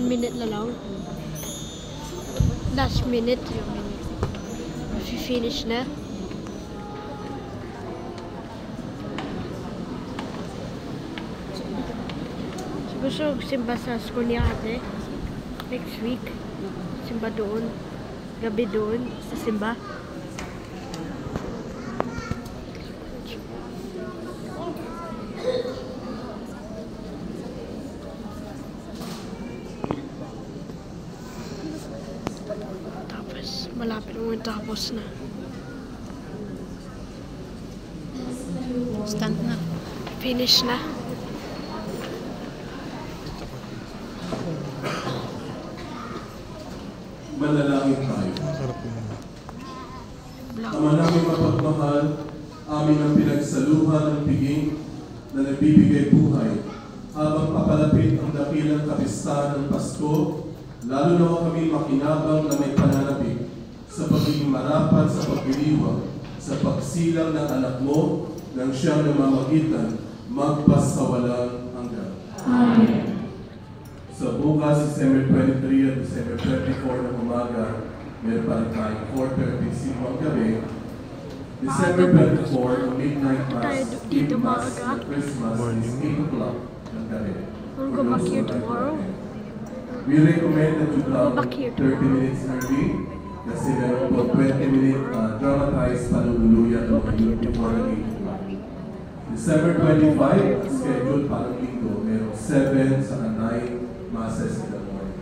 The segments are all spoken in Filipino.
1 minute na lang. Last minute. Finish na. Gusto simba sa school ni ate. Next week. Simba doon. Gabi doon. Sa simba. Tapos, malapit naman tapos na. Stand na. Finish na. Manalangin tayo. Ama namin mapagmahal, amin ang pinagsaluhan ng piging na nagbibigay buhay habang papalapit ang dakilang kapistahan ng Pasko, lalo na kami makinabang na may pananabik sa pagiging marapat sa pagdiriwang sa pagsilang ng anak mo nang siyang namamagitan magpasawalang hanggan. Amen. Sa bukas, December 23 at December 24 ng umaga, meron pa rin tayong 4:35 ang gabi. December 24, ang midnight mass, Eve Mass, and Christmas is 8 o'clock ng gabi. We'll go back here tomorrow. We recommend that you come 30 minutes early kasi meron po 20-minute dramatized panululuyan ng youth before the 8 o'clock. December 25, ang schedule parang linggo, meron 7 sa 9 masses in the morning.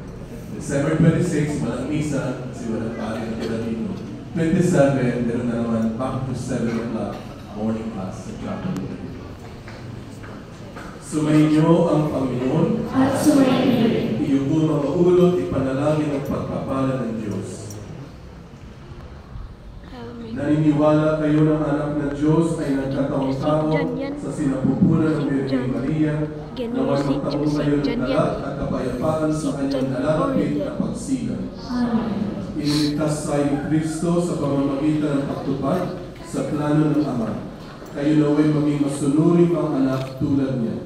December 26, walang misa kasi walang pari na tira dito. 27, meron na naman back to 7 o'clock morning class sa chapel. Sumayin niyo ang Panginoon At sumayin niyo rin. iyong mga ulot, ipanalangin ang pagpapala ng Diyos. Naniniwala kayo ng anak ng Diyos ay nagkataong-tao sa sinapupunan ng Virgin Maria na magtaong kayo ng talat at kapayapaan sa kanyang nalalapit na pagsilang. Iniligtas tayo ni Kristo sa pamamagitan ng pagtupad sa plano ng Ama. Kayo naway maging masunuring ang anak tulad niya.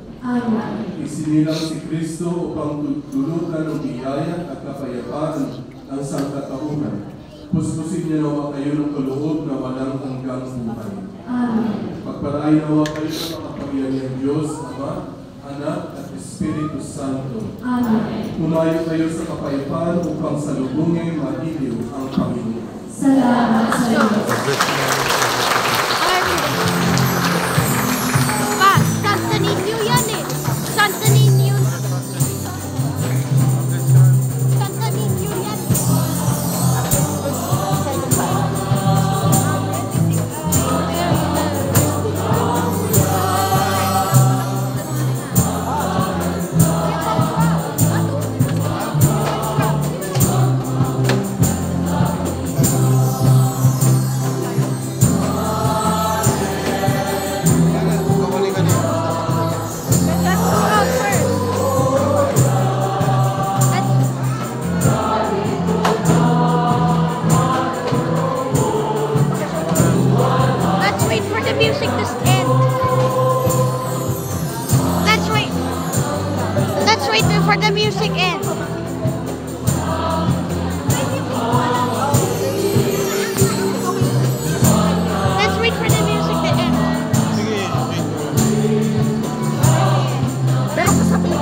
Isinilang si Kristo upang tulutan ng biyaya at kapayapaan ang sangkatauhan. Puspusin niya nawa kayo ng kaloob na walang hanggang buhay. Pagpalain nawa kayo ng makapangyarihang Diyos, Ama, Anak at Espiritu Santo. Pumayo kayo sa kapayapaan upang salubungin mahiliw ang Panginoon. Salamat sa Diyos. Santa Niño yan eh. Santa Niño. Santa Niño yan. For the music end. Let's wait for the music to end. Pero kasabi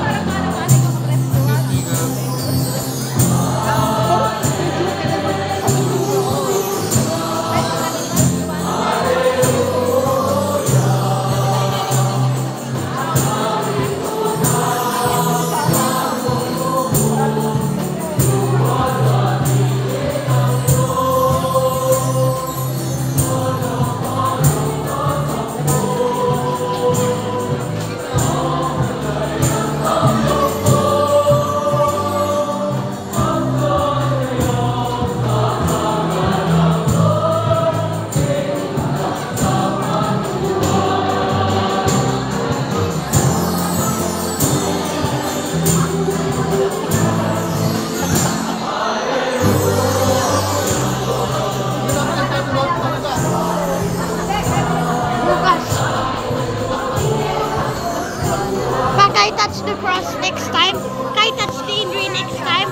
Kai touch the cross next time. Kai touch the injury next time.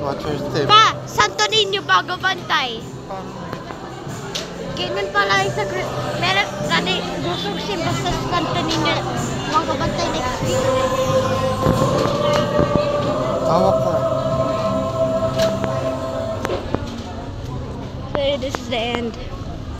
Watch your step. Pa, Santo Niño bago bantay. Ganyan pala yung sa meron kani gusto ko siya basta Santo Niño bago bantay next week. Hawak ka. So this is the end.